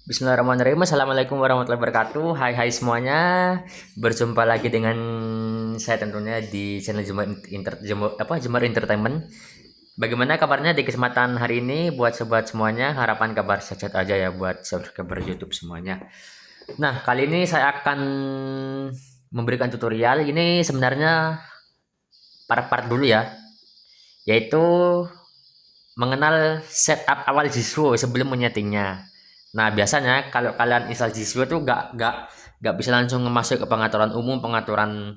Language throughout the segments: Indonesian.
Bismillahirrahmanirrahim. Assalamualaikum warahmatullahi wabarakatuh. Hai semuanya. Berjumpa lagi dengan saya tentunya di channel Jemar Entertainment. Bagaimana kabarnya di kesempatan hari ini buat sobat semuanya? Harapan kabar sehat aja ya buat subscriber YouTube semuanya. Nah, kali ini saya akan memberikan tutorial. Ini sebenarnya part-part dulu ya, yaitu mengenal setup awal Jiswo sebelum menyetingnya. Nah, biasanya kalau kalian install Jiswo tuh gak bisa langsung masuk ke pengaturan umum, pengaturan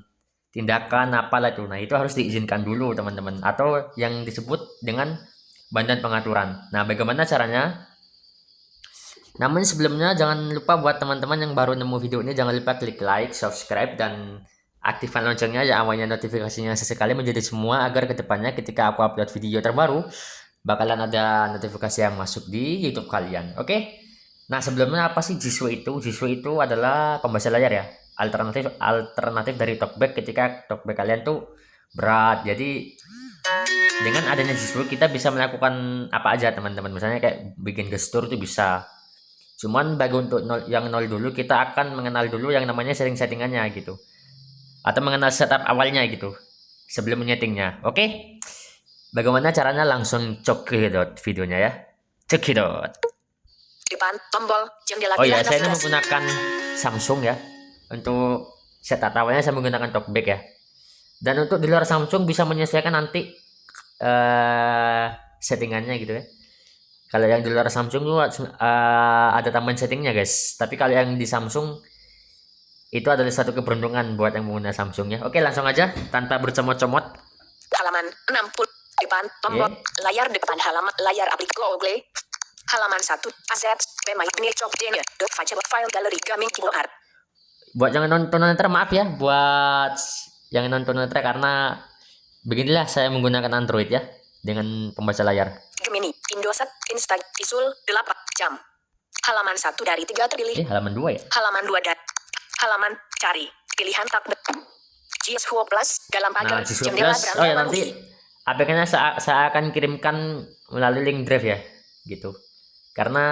tindakan apalah itu. Nah, itu harus diizinkan dulu teman-teman, atau yang disebut dengan bantuan pengaturan. Nah, bagaimana caranya? Namun sebelumnya jangan lupa buat teman-teman yang baru nemu video ini, jangan lupa klik like, subscribe, dan aktifkan loncengnya ya, awalnya notifikasinya sesekali menjadi semua, agar kedepannya ketika aku upload video terbaru bakalan ada notifikasi yang masuk di YouTube kalian. Oke? Nah, sebelumnya apa sih Jiswo itu? Jiswo itu adalah pembaca layar ya, alternatif dari talkback ketika talkback kalian tuh berat. Jadi dengan adanya Jiswo kita bisa melakukan apa aja teman-teman. Misalnya kayak bikin gestur tuh bisa. Cuman bagi untuk yang nol dulu, kita akan mengenal dulu yang namanya settingannya gitu, atau mengenal setup awalnya gitu sebelum menyetingnya. Oke? Bagaimana caranya? Langsung cekidot videonya ya. Cekidot. Depan tombol jendela. Oh ya, saya ini menggunakan Samsung ya. Untuk setup awalnya saya menggunakan talkback ya. Dan untuk di luar Samsung bisa menyesuaikan nanti settingannya gitu ya. Kalau yang di luar Samsung tuh ada tambahan settingnya guys. Tapi kalau yang di Samsung itu adalah satu keberuntungan buat yang menggunakan Samsung ya. Oke, langsung aja tanpa bercomot-comot. Halaman 60 depan tombol layar depan halaman layar aplikasi Google. Halaman 1 AZ Bemai Cok Denya file galeri gaming keyboard. Buat yang nonton maaf ya, buat yang nonton karena beginilah saya menggunakan Android ya dengan pembaca layar. Gemini Indosat Insta Isul 8 jam. Halaman 1 dari 3 terpilih. Halaman 2 ya. Halaman 2 dan halaman cari pilihan tab Jiswo Plus dalam pagar jendela. Oh ya, nanti aplikasinya saya akan kirimkan melalui link drive ya gitu. Karena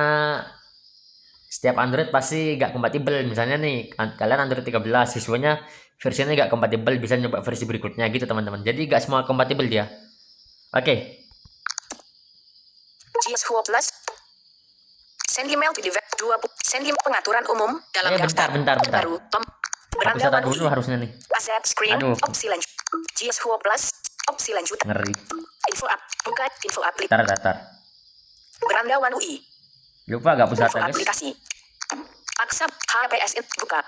setiap Android pasti gak kompatibel. Misalnya nih kalian Android 13, siswanya versinya gak kompatibel, bisa nyoba versi berikutnya gitu teman-teman. Jadi gak semua kompatibel dia. Oke. Jiswo Plus send email to 20 send email pengaturan umum dalam bentar. baru Aku start dulu harusnya nih. Asset screen. Opsi lanjut. Jiswo Plus opsi lanjut. Ngeri. Info app buka info aplikasi. Datar. Beranda One UI. Lupa gak pusat guys. Aplikasi. Paksa HPS buka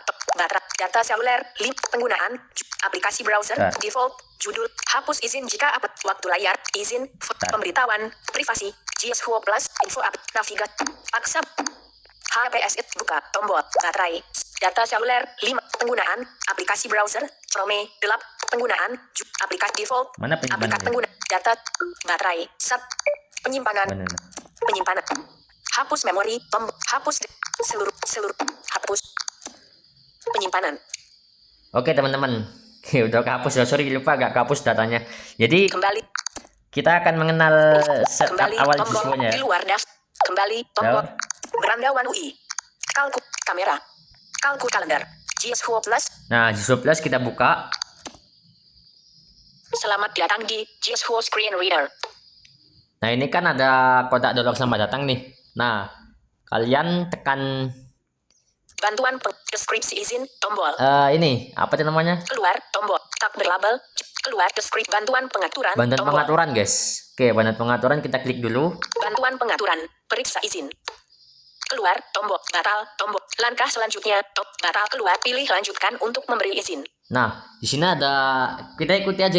data seluler link penggunaan aplikasi browser default judul hapus izin jika waktu layar izin pemberitahuan privasi Jiswo Plus info app navigasi paksa HPS buka tombol baterai data seluler 5 penggunaan aplikasi browser Chrome 8 penggunaan aplikasi default aplikasi pengguna data baterai penyimpanan hapus memori tombol hapus seluruh hapus penyimpanan. Oke teman-teman, udah kehapus ya, sorry lupa gak kehapus datanya. Jadi kembali kita akan mengenal setup awal Jiswonya ya. Di luar kembali tombol beranda One UI kalku kamera kalku kalender Jiswo Plus. Nah, Jiswo Plus kita buka. Selamat datang di Jiswo Screen Reader. Nah, ini kan ada kotak dollar selamat datang nih. Nah, kalian tekan bantuan deskripsi izin tombol. Ini apa sih namanya? Keluar tombol tak berlabel. Keluar deskripsi bantuan pengaturan. Bantuan pengaturan guys. Oke, bantuan pengaturan kita klik dulu. Bantuan pengaturan periksa izin. Keluar tombol batal tombol. Langkah selanjutnya batal keluar pilih lanjutkan untuk memberi izin. Nah, di sini ada kita ikuti aja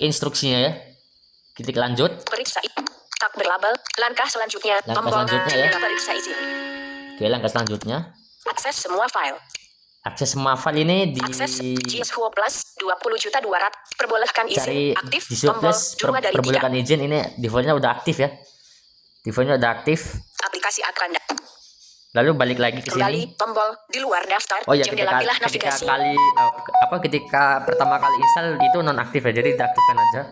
instruksinya ya. Klik lanjut. Periksa tak berlabel. Langkah selanjutnya tombol ya. Periksa izin. Oke, langkah selanjutnya. Akses semua file. Akses semua file ini di akses Jiswo Plus 20.200 perbolehkan izin aktif tombol 2 dari 3. Perbolehkan izin ini defaultnya udah aktif ya. Defaultnya udah aktif. Aplikasi akan lalu balik lagi ke sini. Tombol di luar daftar. Oh ya, ketika pertama kali install itu non aktif ya. Jadi diaktifkan aja.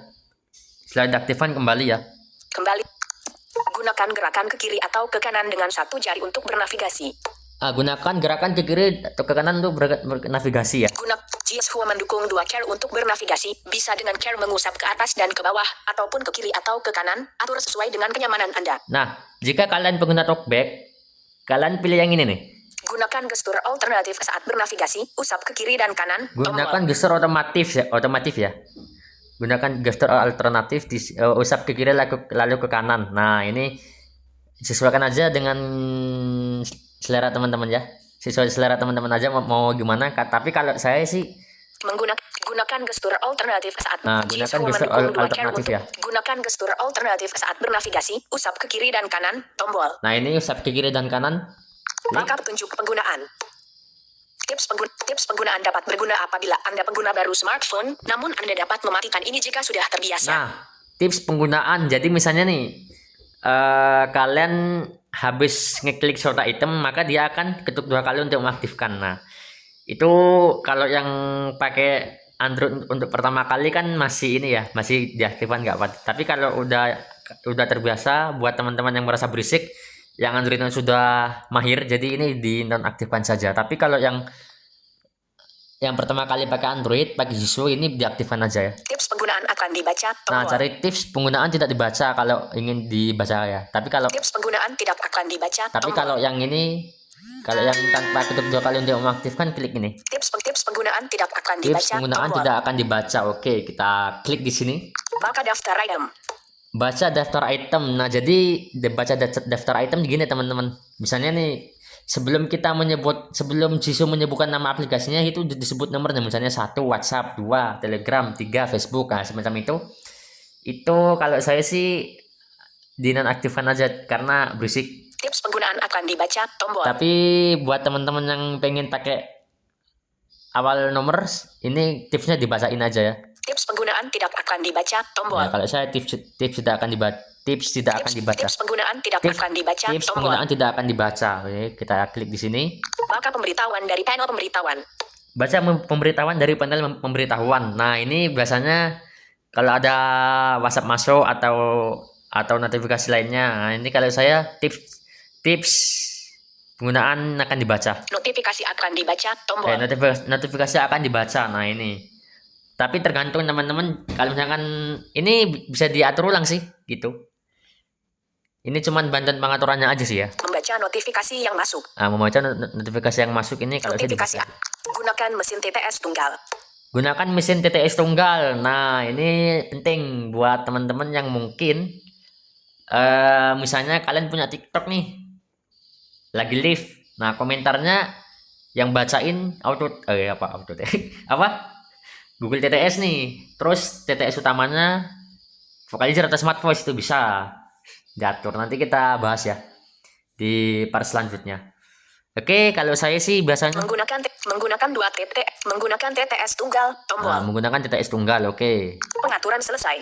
Setelah diaktifkan kembali ya. Kembali. Gunakan gerakan ke kiri atau ke kanan dengan satu jari untuk bernavigasi. Gunakan gerakan ke kiri atau ke kanan untuk bernavigasi ya. GS Hua mendukung dua care untuk bernavigasi, bisa dengan care mengusap ke atas dan ke bawah, ataupun ke kiri atau ke kanan, atur sesuai dengan kenyamanan Anda. Nah, jika kalian pengguna talkback, kalian pilih yang ini nih. Gunakan gestur alternatif saat bernavigasi, usap ke kiri dan kanan, Gunakan gestur otomatis ya. Gunakan gestur alternatif, usap ke kiri lalu ke kanan. Nah, ini sesuaikan aja dengan selera teman-teman ya. Sesuai selera teman-teman aja mau gimana. Tapi kalau saya sih gunakan gestur alternatif saat gunakan gestur alternatif ya. Gunakan gestur alternatif saat bernavigasi, usap ke kiri dan kanan, tombol. Nah, ini usap ke kiri dan kanan. Maka petunjuk penggunaan. Tips penggunaan dapat berguna apabila Anda pengguna baru smartphone, namun Anda dapat mematikan ini jika sudah terbiasa. Nah, tips penggunaan. Jadi misalnya nih, kalian habis ngeklik suatu item, maka dia akan ketuk 2 kali untuk mengaktifkan. Nah, itu kalau yang pakai Android untuk pertama kali kan masih ini ya, masih diaktifkan nggak apa. Tapi kalau udah terbiasa, buat teman-teman yang merasa berisik, yang Android sudah mahir, jadi ini dinonaktifkan saja. Tapi kalau yang pertama kali pakai Android, pakai Jisoo, ini diaktifkan aja ya. Tips penggunaan akan dibaca. Tombol. Nah, cari tips penggunaan tidak dibaca kalau ingin dibaca ya. Tapi kalau tips penggunaan tidak akan dibaca. Tapi tombol. Kalau yang ini, kalau yang tanpa ketuk 2 kali untuk mengaktifkan, klik ini. Tips penggunaan tidak akan dibaca. Tips penggunaan tombol. Tidak akan dibaca. Oke, kita klik di sini. Baca daftar item. Baca daftar item. Nah, jadi baca daftar item gini teman-teman. Misalnya nih, sebelum Jisoo menyebutkan nama aplikasinya, itu disebut nomornya, misalnya 1 WhatsApp, 2 Telegram, 3 Facebook, nah semacam itu. Itu kalau saya sih dinonaktifkan aja karena berisik. Tips penggunaan akan dibaca, tombol. Tapi buat teman-teman yang pengen pakai awal nomor, ini tipsnya dibacain aja ya. Tips penggunaan tidak akan dibaca, tombol. Nah, kalau saya tips tidak akan dibaca. Tips penggunaan tidak akan dibaca. Tips penggunaan tidak akan dibaca. Oke, kita klik di sini. Baca pemberitahuan dari panel pemberitahuan. Baca pemberitahuan dari panel pemberitahuan. Nah, ini biasanya kalau ada WhatsApp masuk atau notifikasi lainnya. Nah, ini kalau saya tips penggunaan akan dibaca. Notifikasi akan dibaca, tombol. Notifikasi akan dibaca. Nah, ini. Tapi tergantung teman-teman, kalau misalkan ini bisa diatur ulang sih, gitu. Ini cuman bantuan pengaturannya aja sih ya. Membaca notifikasi yang masuk. Membaca notifikasi yang masuk ini kalau notifikasi. Gunakan mesin TTS tunggal. Gunakan mesin TTS tunggal. Nah, ini penting buat teman-teman yang mungkin misalnya kalian punya TikTok nih, lagi live. Nah, komentarnya yang bacain Google TTS nih. Terus TTS utamanya Vocalizer atau Smart Voice, itu bisa diatur. Nanti kita bahas ya di part selanjutnya. Oke, kalau saya sih biasanya menggunakan TTS tunggal, tombol. Menggunakan TTS tunggal, oke. Pengaturan selesai.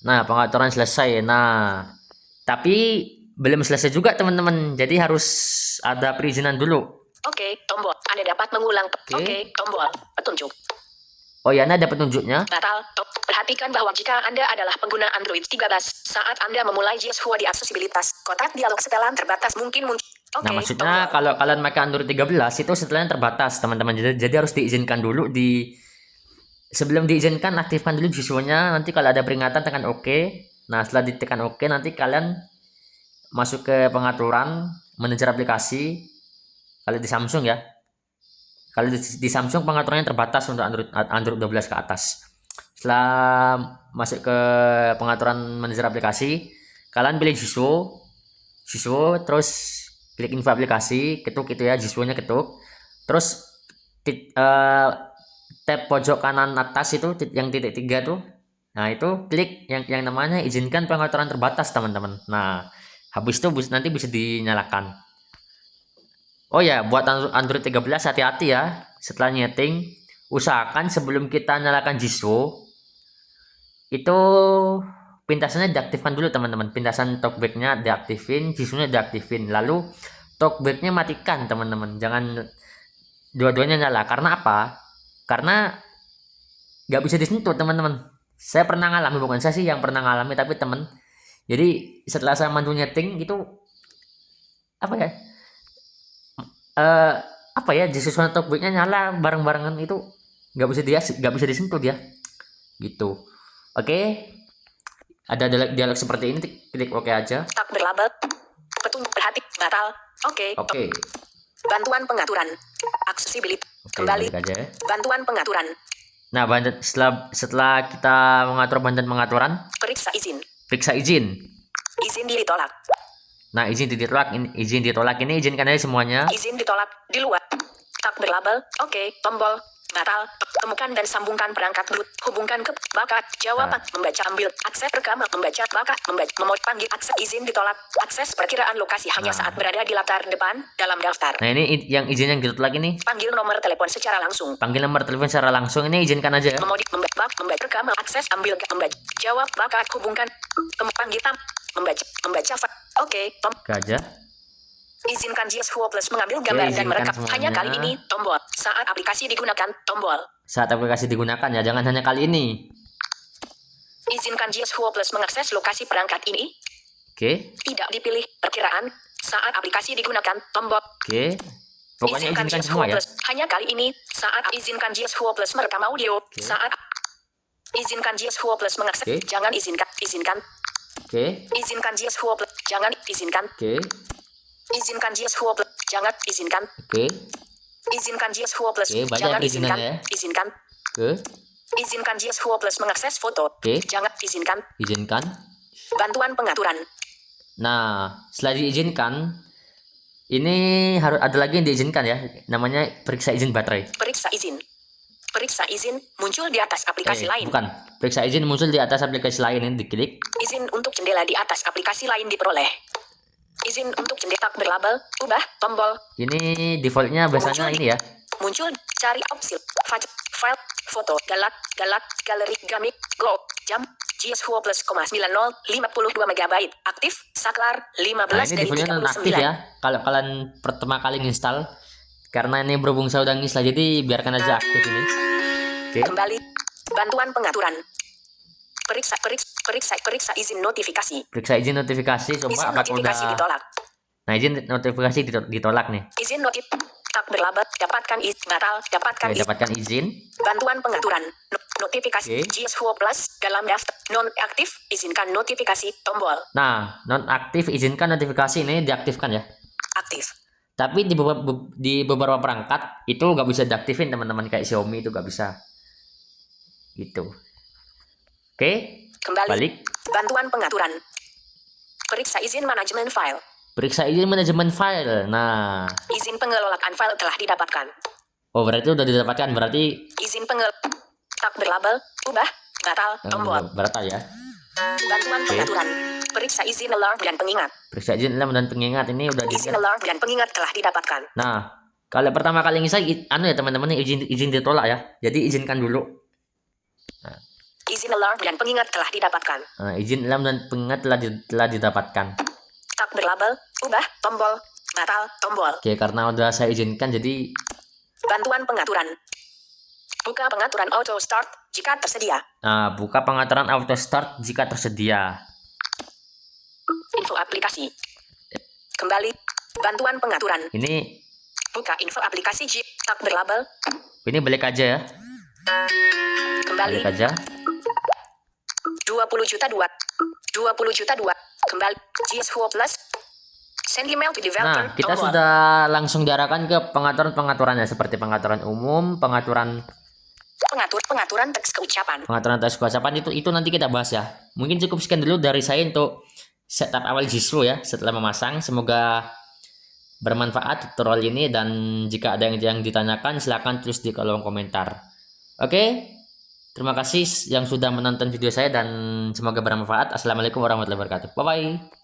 Nah, pengaturan selesai. Nah, tapi belum selesai juga teman-teman. Jadi harus ada perizinan dulu. Oke, tombol. Anda dapat mengulang. Oke, tombol. Petunjuk. Oh ya, ada petunjuknya. Batal. Perhatikan bahwa jika Anda adalah pengguna Android 13, saat Anda memulai JS Hua di aksesibilitas, kotak dialog setelan terbatas mungkin. Nah, maksudnya kalau kalian pakai Android 13 itu setelannya terbatas, teman-teman. Jadi harus diizinkan dulu sebelum diizinkan, aktifkan dulu Jisoo-nya. Nanti kalau ada peringatan tekan OK. Nah, setelah ditekan OK, nanti kalian masuk ke pengaturan manajer aplikasi. Kalau di Samsung ya. Kalau di Samsung pengaturannya terbatas untuk Android 12 ke atas. Setelah masuk ke pengaturan manajer aplikasi, kalian pilih Jisoo, terus klik info aplikasi, ketuk itu ya, Jisoo-nya ketuk. Terus tab pojok kanan atas itu yang titik 3 tuh. Nah, itu klik yang namanya izinkan pengaturan terbatas, teman-teman. Nah, habis itu nanti bisa dinyalakan. Oh ya, buat Android 13 hati-hati ya. Setelah nyeting, usahakan sebelum kita nyalakan Jisoo, itu pintasannya diaktifkan dulu, teman-teman. Pintasan talkback-nya diaktifin, Jisoo-nya diaktifin. Lalu talkback-nya matikan, teman-teman. Jangan dua-duanya nyala. Karena apa? Karena nggak bisa disentuh, teman-teman. Saya pernah ngalami, bukan saya sih yang pernah ngalami, tapi teman. Jadi setelah saya mandu nyeting itu apa ya? apa ya, Jesus One Talkback-nya nyala bareng-barengan itu nggak bisa disentuh dia gitu. Oke, ada dialog seperti ini, klik oke aja. Tak berlabel. Petunjuk berhati batal. Oke. Oke. Bantuan pengaturan. Accessibility. Oke, Kembali. balik aja ya. Bantuan pengaturan. Nah, setelah kita mengatur bantuan pengaturan, Periksa izin. periksa izin. Izin ditolak. Nah, izin ditolak ini izinkan aja semuanya. Izin ditolak di luar. Tak berlabel. Oke. Tombol. Batal. Temukan dan sambungkan perangkat Bluetooth. Hubungkan ke bakat. Jawaban. Membaca ambil. Akses rekaman. Membaca bakat. Membaca. Panggil. Akses izin ditolak. Akses perkiraan lokasi hanya saat berada di latar depan dalam daftar. Nah, ini yang izin yang ditolak ini. Panggil nomor telepon secara langsung. Panggil nomor telepon secara langsung ini izinkan aja. Memodik. Membaca rekaman. Akses ambil. Membaca. Jawab bakat. Hubungkan. Panggil tam. Membaca. Oke. Oke aja. Izinkan GS4 Plus mengambil gambar dan merekam. semuanya. Hanya kali ini, tombol. Saat aplikasi digunakan, tombol. Saat aplikasi digunakan ya, jangan hanya kali ini. Izinkan GS4 Plus mengakses lokasi perangkat ini. Oke. Tidak dipilih perkiraan. Saat aplikasi digunakan, tombol. Oke. Pokoknya izinkan semua ya. Plus. Hanya kali ini, saat izinkan GS4 Plus merekam audio. Saat izinkan GS4 Plus mengakses. Jangan izinkan. Oke. Izinkan GS4 Plus. Jangan izinkan. Oke. Izinkan GS4 Plus. Jangan izinkan. Oke. Izinkan GS4 Plus. Oke, banyak Jangan izinkan. perizinannya ya. Izinkan. Oke. Izinkan GS4 Plus mengakses foto. Oke. Jangan izinkan. Izinkan. Bantuan pengaturan. Nah, setelah diizinkan, ini harus ada lagi yang diizinkan ya. Namanya periksa izin baterai. Periksa izin. Periksa izin muncul di atas aplikasi lain. Bukan. Periksa izin muncul di atas aplikasi lain, ini diklik. Izin untuk jendela di atas aplikasi lain diperoleh. Izin untuk jendela tak berlabel. Ubah tombol. Ini defaultnya biasanya ini ya. Muncul cari opsi. File. Foto. Galeri. Gamik. Go. Jam. GS4 Plus, 90, 52 MB. Aktif. Saklar. 15 Nah, ini dari defaultnya nonaktif 39. ya. Kalau kalian pertama kali install, karena ini berhubung saya udah install, jadi biarkan aja aktif ini. Oke. Kembali. Bantuan pengaturan. Periksa izin notifikasi. Periksa izin notifikasi. Coba Izin apakah notifikasi udah. ditolak. Nah, izin notifikasi ditolak nih. Izin tak berlabel. Dapatkan izin batal. Dapatkan Oke, izin. dapatkan izin. Bantuan pengaturan. Notifikasi Oke. GS4 Plus dalam daftar non-aktif. Izinkan notifikasi tombol. Nah, nonaktif izinkan notifikasi ini diaktifkan ya. Aktif. Tapi di beberapa perangkat itu nggak bisa diaktifin teman-teman, kayak Xiaomi itu nggak bisa. Gitu. Oke. Kembali. Balik. Bantuan pengaturan. Periksa izin manajemen file. Periksa izin manajemen file. Nah. Izin pengelolaan file telah didapatkan. Oh, berarti udah didapatkan. Berarti Izin tak berlabel. Ubah. Batal. Tombol. berata ya. Bantuan pengaturan. Periksa izin alarm dan pengingat. Periksa izin alarm dan pengingat ini udah Izin alarm dan pengingat telah didapatkan. Nah, kalau pertama kali install ya teman-teman, izin ditolak ya. Jadi izinkan dulu. Izin alarm dan pengingat telah didapatkan. Nah, izin alarm dan pengingat telah didapatkan. Tak berlabel. Ubah. Tombol. Batal. Tombol. Oke, karena udah saya izinkan jadi Bantuan pengaturan. Buka pengaturan auto start jika tersedia. nah, buka pengaturan auto start jika tersedia. Info aplikasi. Kembali. Bantuan pengaturan. Ini Buka info aplikasi tak berlabel. ini balik aja ya. Kembali. Balik aja. 20 juta 2. 20 juta 2. Kembali. GS4 Plus. Send email to developer. Nah, kita tombol. sudah langsung diarahkan ke pengaturan-pengaturannya seperti pengaturan umum, pengaturan Pengaturan teks keucapan. tes keucapan itu nanti kita bahas ya. Mungkin cukup sekian dulu dari saya untuk setup awal Jisro ya setelah memasang. Semoga bermanfaat tutorial ini, dan jika ada yang ditanyakan silahkan tulis di kolom komentar. Oke, terima kasih yang sudah menonton video saya dan semoga bermanfaat. Assalamualaikum warahmatullahi wabarakatuh. Bye bye.